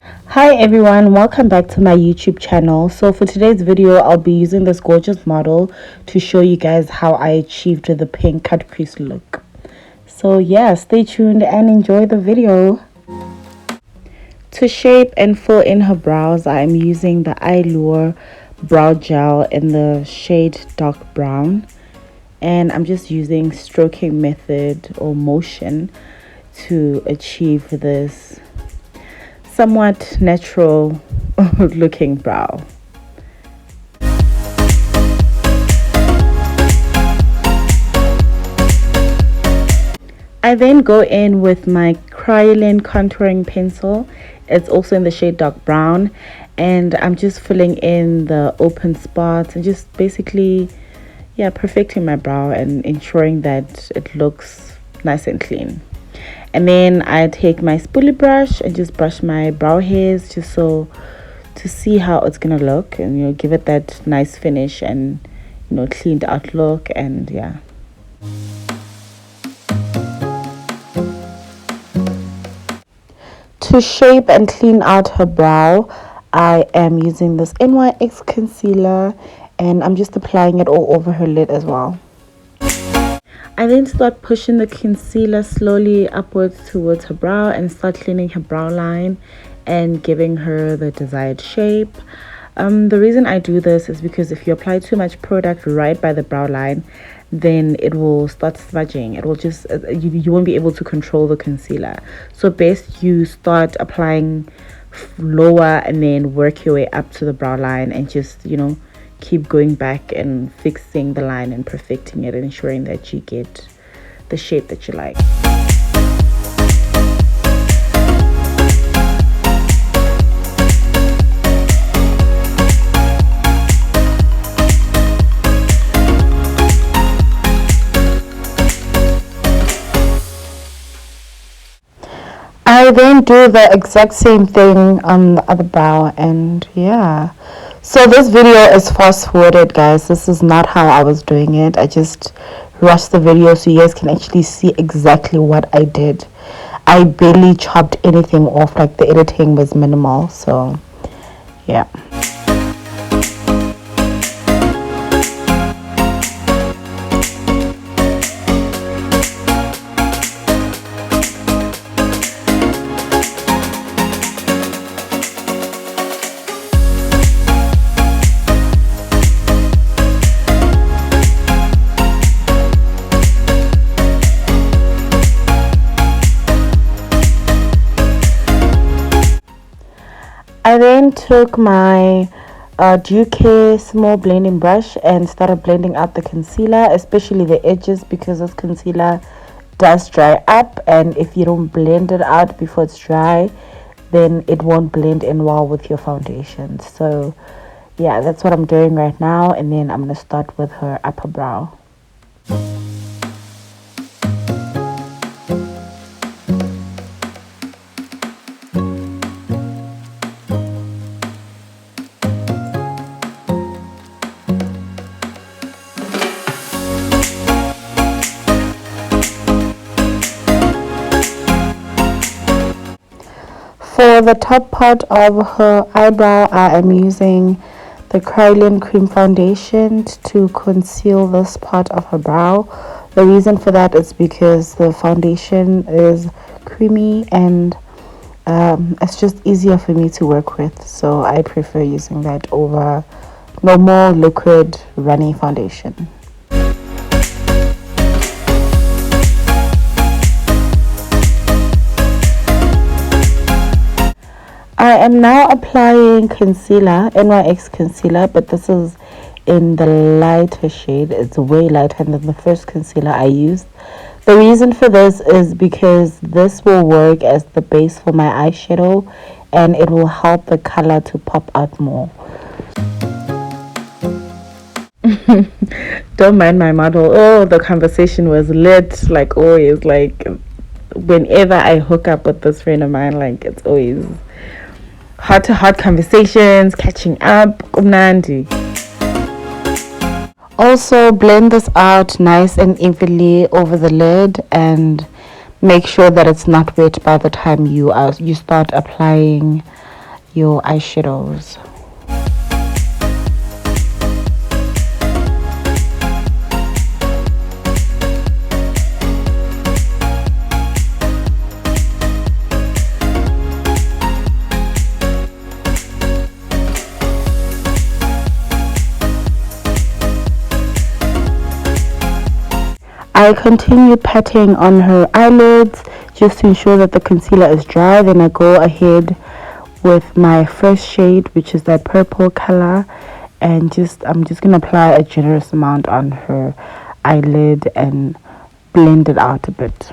Hi everyone, welcome back to my YouTube channel. So for today's video, I'll be using this gorgeous model to show you guys how I achieved the pink cut crease look. So yeah, stay tuned and enjoy the video. To shape and fill in her brows, I am using the Eyeliner brow gel in the shade dark brown. And I'm just using stroking method or motion to achieve this somewhat natural looking brow. I then go in with my Eyeliner contouring pencil. It's also in the shade dark brown, and I'm just filling in the open spots and just basically perfecting my brow and ensuring that it looks nice and clean. And then I take my spoolie brush and just brush my brow hairs just so to see how it's gonna look, and give it that nice finish and cleaned out look. And yeah, to shape and clean out her brow, I am using this NYX concealer and I'm just applying it all over her lid as well. I then start pushing the concealer slowly upwards towards her brow and start cleaning her brow line and giving her the desired shape. The reason I do this is because if you apply too much product right by the brow line, then it will start smudging. It will just you won't be able to control the concealer. So best you start applying lower and then work your way up to the brow line and just keep going back and fixing the line and perfecting it and ensuring that you get the shape that you like. I then do the exact same thing on the other brow, and yeah. So this video is fast forwarded, guys. This is not how I was doing it. I just rushed the video so you guys can actually see exactly what I did. I barely chopped anything off, like the editing was minimal. So yeah. I then took my Duke small blending brush and started blending out the concealer, especially the edges, because this concealer does dry up, and if you don't blend it out before it's dry, then it won't blend in well with your foundation. So yeah, that's what I'm doing right now, and then I'm going to start with her upper brow. For the top part of her eyebrow, I am using the Eyeliner Cream Foundation to conceal this part of her brow. The reason for that is because the foundation is creamy and it's just easier for me to work with. So I prefer using that over normal liquid runny foundation. I am now applying concealer, NYX concealer, but this is in the lighter shade. It's way lighter than the first concealer I used. The reason for this is because this will work as the base for my eyeshadow and it will help the color to pop out more. Don't mind my model. Oh, the conversation was lit, like always. Like whenever I hook up with this friend of mine, like it's always heart to heart conversations, catching up. Kumnandi. Also blend this out nice and evenly over the lid and make sure that it's not wet by the time you start applying your eyeshadows. I continue patting on her eyelids just to ensure that the concealer is dry. Then I go ahead with my first shade, which is that purple color, and I'm just gonna apply a generous amount on her eyelid and blend it out a bit.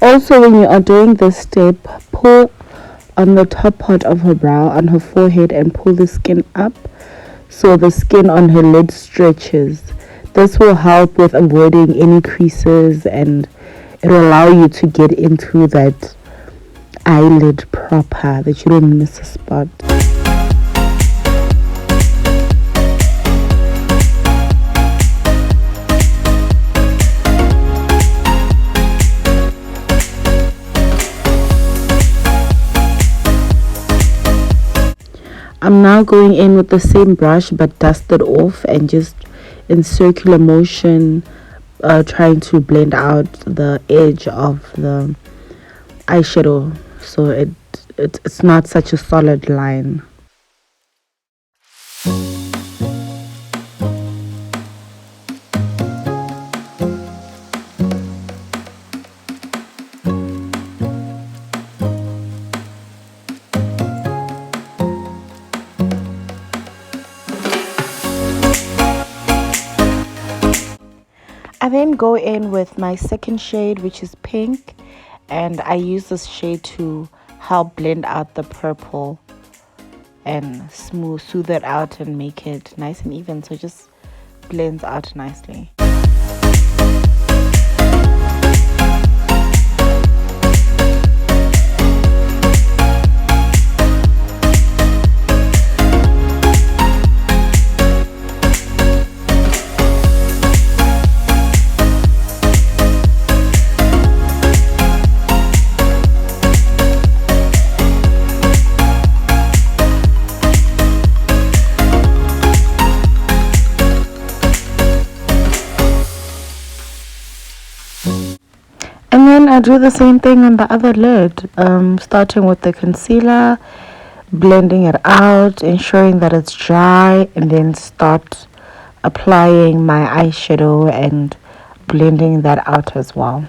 Also, when you are doing this step, pull on the top part of her brow, on her forehead, and pull the skin up so the skin on her lid stretches. This will help with avoiding any creases, and it will allow you to get into that eyelid proper, that you don't miss a spot. I'm now going in with the same brush but dust it off and just in circular motion trying to blend out the edge of the eyeshadow so it's not such a solid line. I then go in with my second shade, which is pink, and I use this shade to help blend out the purple and smooth it out and make it nice and even, so it just blends out nicely. And then I do the same thing on the other lid, starting with the concealer, blending it out, ensuring that it's dry, and then start applying my eyeshadow and blending that out as well.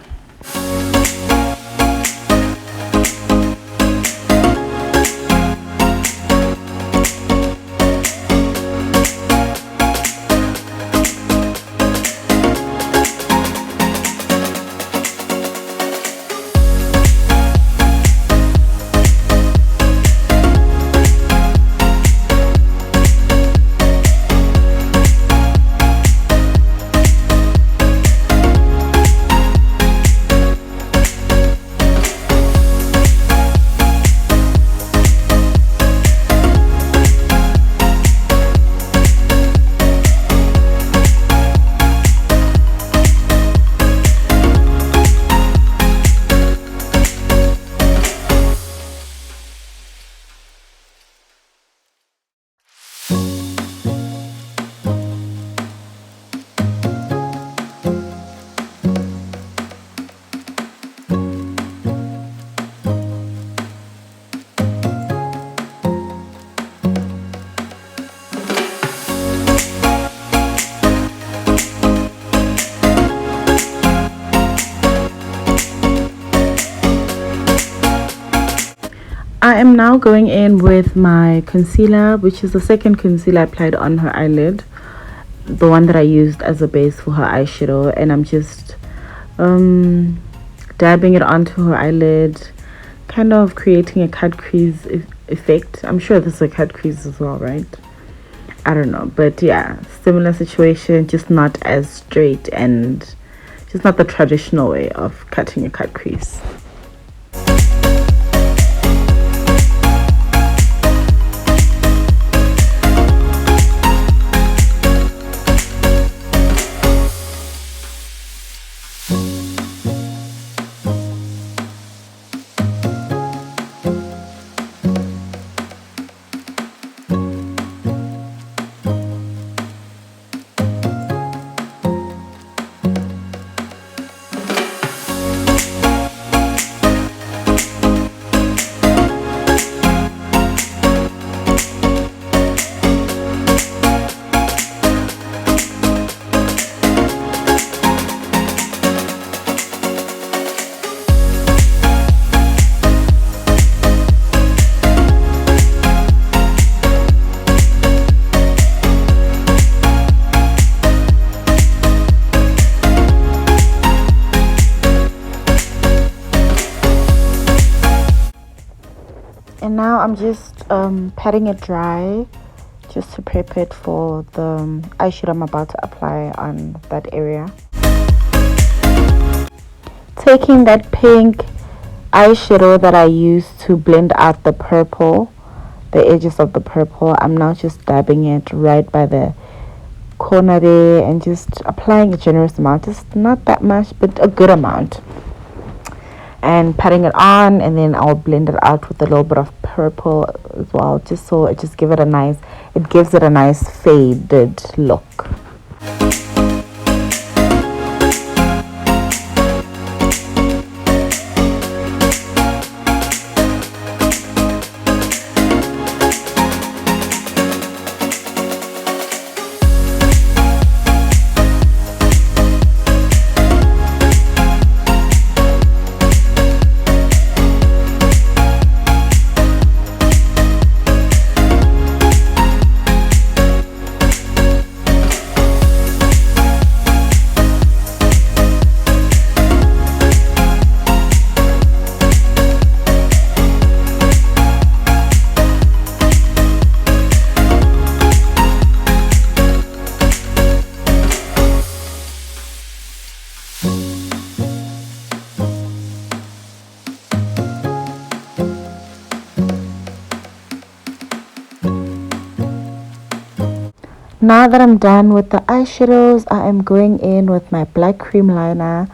I am now going in with my concealer, which is the second concealer I applied on her eyelid, the one that I used as a base for her eyeshadow, and I'm just dabbing it onto her eyelid, kind of creating a cut crease effect. I'm sure this is a cut crease as well, right? I don't know, but yeah, similar situation, just not as straight and just not the traditional way of cutting a cut crease. And now I'm just patting it dry just to prep it for the eyeshadow I'm about to apply on that area. Taking that pink eyeshadow that I used to blend out the purple, the edges of the purple, I'm now just dabbing it right by the corner there and just applying a generous amount, just not that much but a good amount, and patting it on, and then I'll blend it out with a little bit of purple as well, just so it just gives it a nice faded look. Now that I'm done with the eyeshadows, I am going in with my black cream liner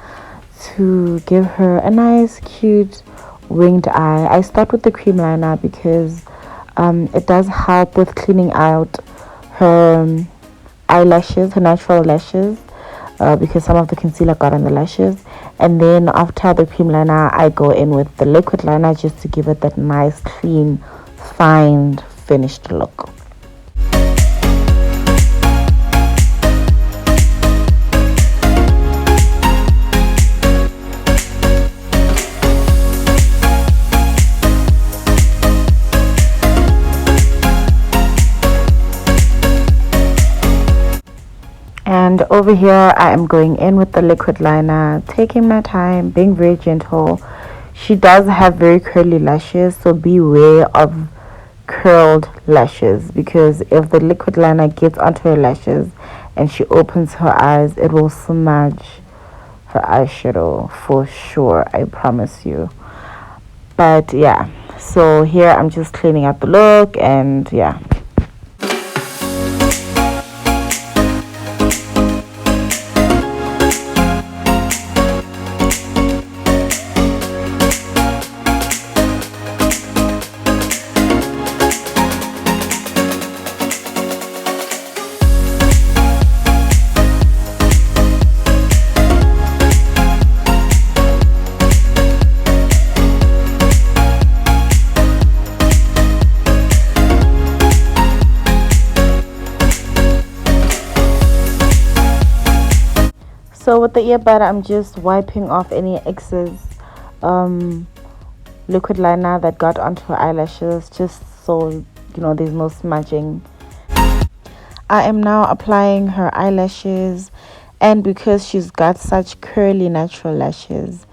to give her a nice cute winged eye. I start with the cream liner because it does help with cleaning out her eyelashes, her natural lashes, because some of the concealer got on the lashes. And then after the cream liner, I go in with the liquid liner just to give it that nice clean, fine, finished look. And over here I am going in with the liquid liner, taking my time, being very gentle. She does have very curly lashes, so beware of curled lashes, because if the liquid liner gets onto her lashes and she opens her eyes, it will smudge her eyeshadow for sure, I promise you. But yeah, so here I'm just cleaning up the look, and yeah. So with the earbud, I'm just wiping off any excess liquid liner that got onto her eyelashes, just so you know there's no smudging. I am now applying her eyelashes, and because she's got such curly natural lashes,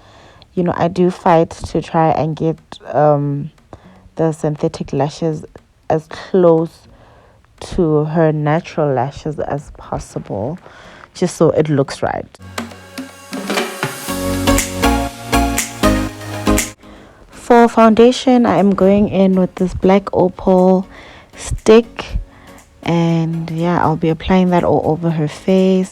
you know, I do fight to try and get the synthetic lashes as close to her natural lashes as possible, just so it looks right. For foundation, I am going in with this black opal stick, and yeah, I'll be applying that all over her face.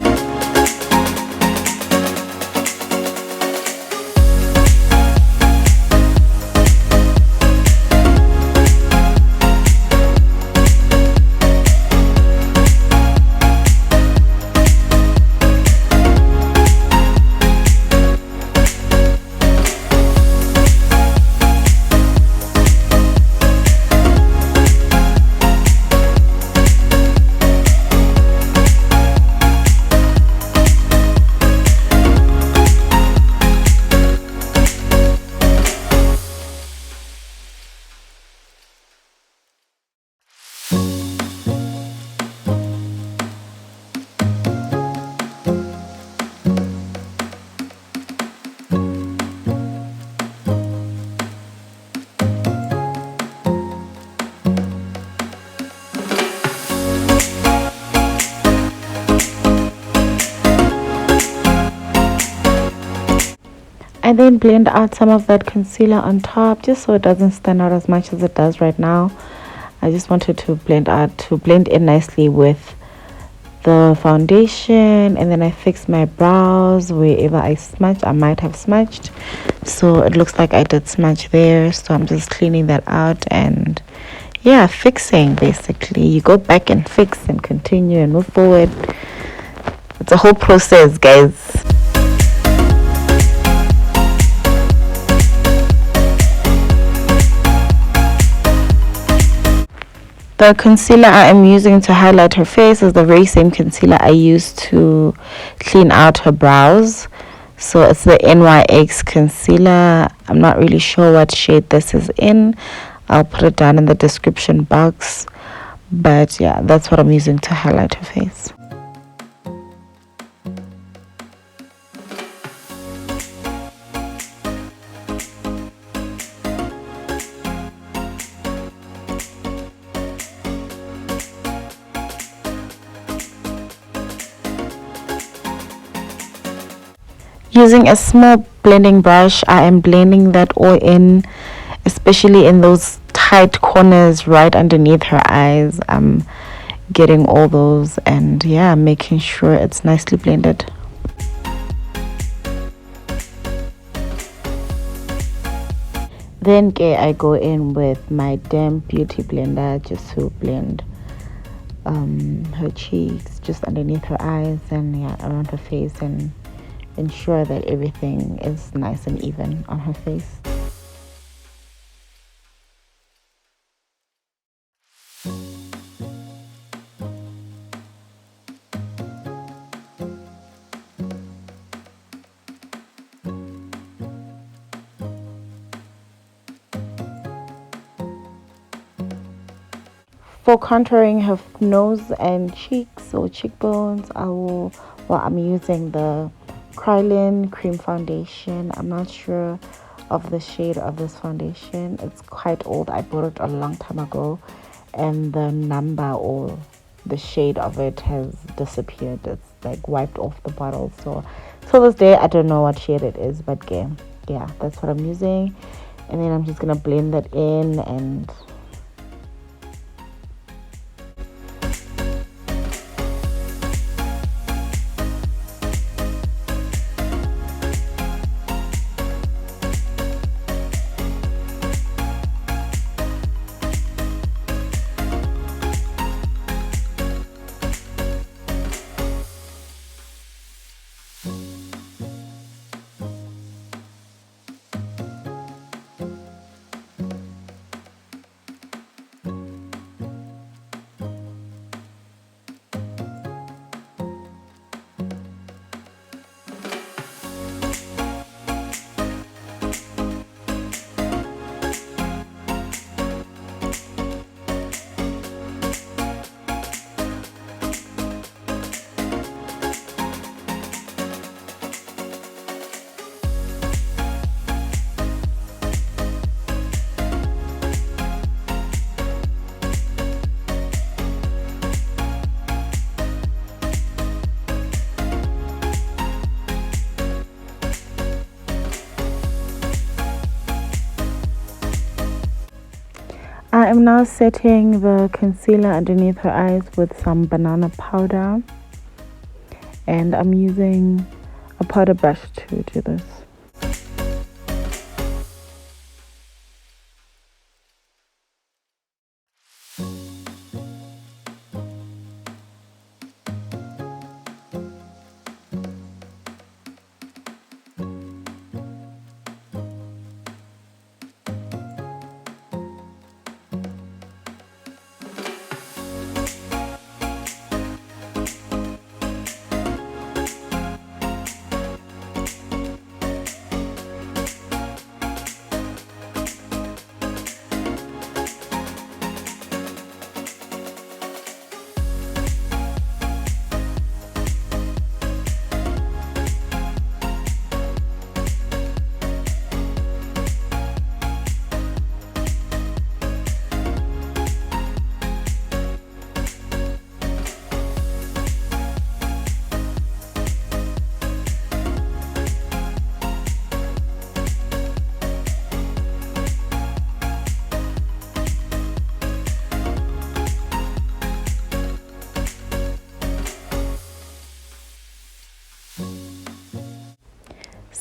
then blend out some of that concealer on top just so it doesn't stand out as much as it does right now. I just wanted to blend in nicely with the foundation, and then I fixed my brows wherever I might have smudged, so it looks like I did smudge there, so I'm just cleaning that out and yeah, fixing. Basically, you go back and fix and continue and move forward. It's a whole process, guys. The concealer I am using to highlight her face is the very same concealer I used to clean out her brows. So it's the NYX concealer. I'm not really sure what shade this is in. I'll put it down in the description box. But yeah, that's what I'm using to highlight her face. Using a small blending brush, I am blending that all in, especially in those tight corners right underneath her eyes. I'm getting all those and yeah, making sure it's nicely blended. Then I go in with my damp beauty blender just to blend her cheeks, just underneath her eyes and yeah, around her face, and ensure that everything is nice and even on her face. For contouring her nose and cheeks or cheekbones, I'm using the Kryolan cream foundation. I'm not sure of the shade of this foundation. It's quite old. I bought it a long time ago, and the number or the shade of it has disappeared. It's like wiped off the bottle. So till this day, I don't know what shade it is, but yeah, that's what I'm using. And then I'm just gonna blend that in and I am now setting the concealer underneath her eyes with some banana powder, and I'm using a powder brush to do this.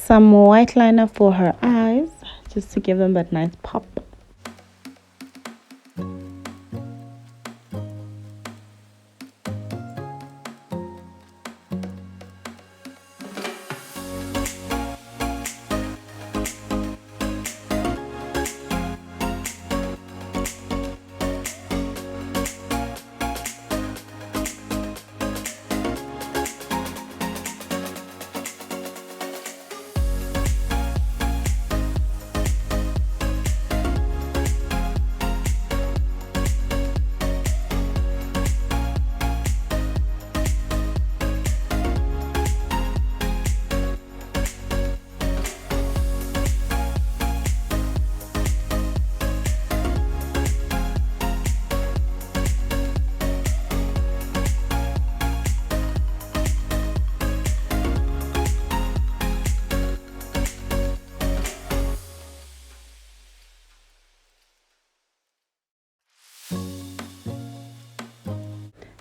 some white liner for her eyes, just to give them that nice pop.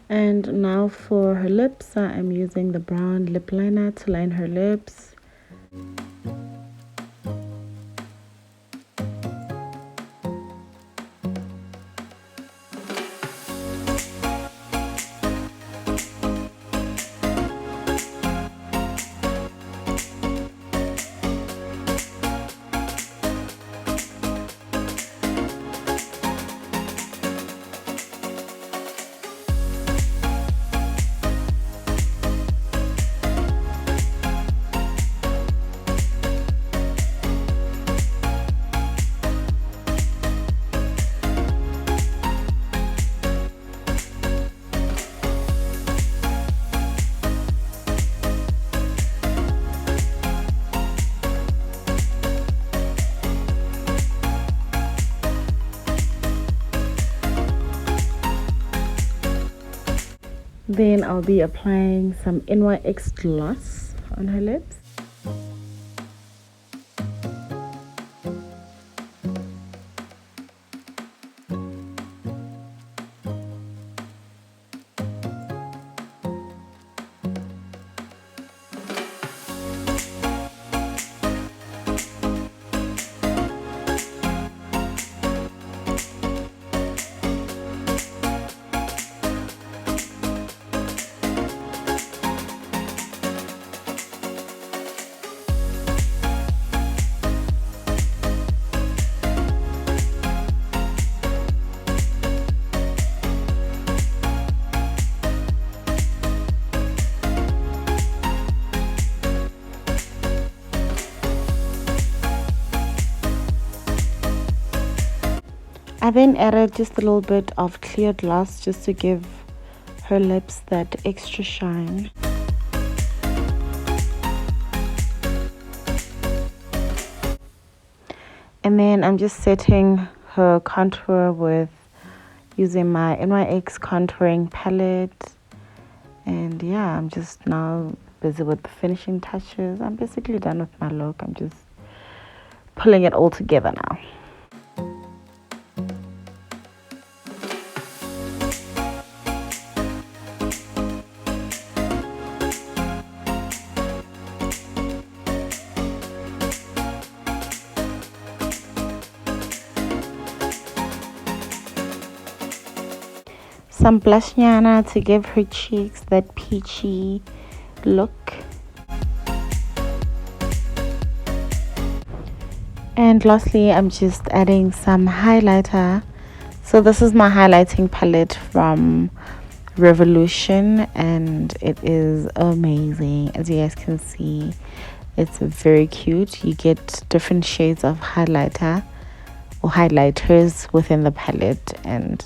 And now for her lips, I am using the brown lip liner to line her lips. Then I'll be applying some NYX gloss on her lips. I then added just a little bit of clear gloss just to give her lips that extra shine. And then I'm just setting her contour with using my NYX contouring palette. And yeah, I'm just now busy with the finishing touches. I'm basically done with my look. I'm just pulling it all together now. Some blush nyana to give her cheeks that peachy look. And lastly, I'm just adding some highlighter. So this is my highlighting palette from Revolution, and it is amazing. As you guys can see, it's very cute. You get different shades of highlighter or highlighters within the palette, and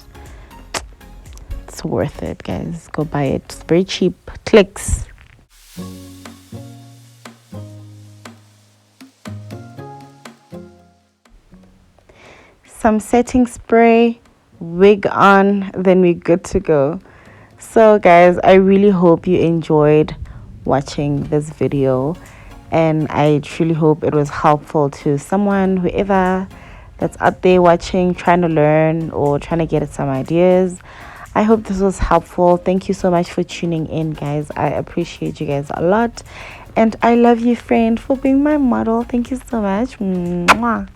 it's worth it, guys. Go buy it. It's very cheap. Clicks. Some setting spray, wig on, then we're good to go. So guys, I really hope you enjoyed watching this video, and I truly hope it was helpful to someone, whoever that's out there watching, trying to learn or trying to get some ideas. I hope this was helpful. Thank you so much for tuning in, guys. I appreciate you guys a lot, and I love you, friend, for being my model. Thank you so much. Mwah.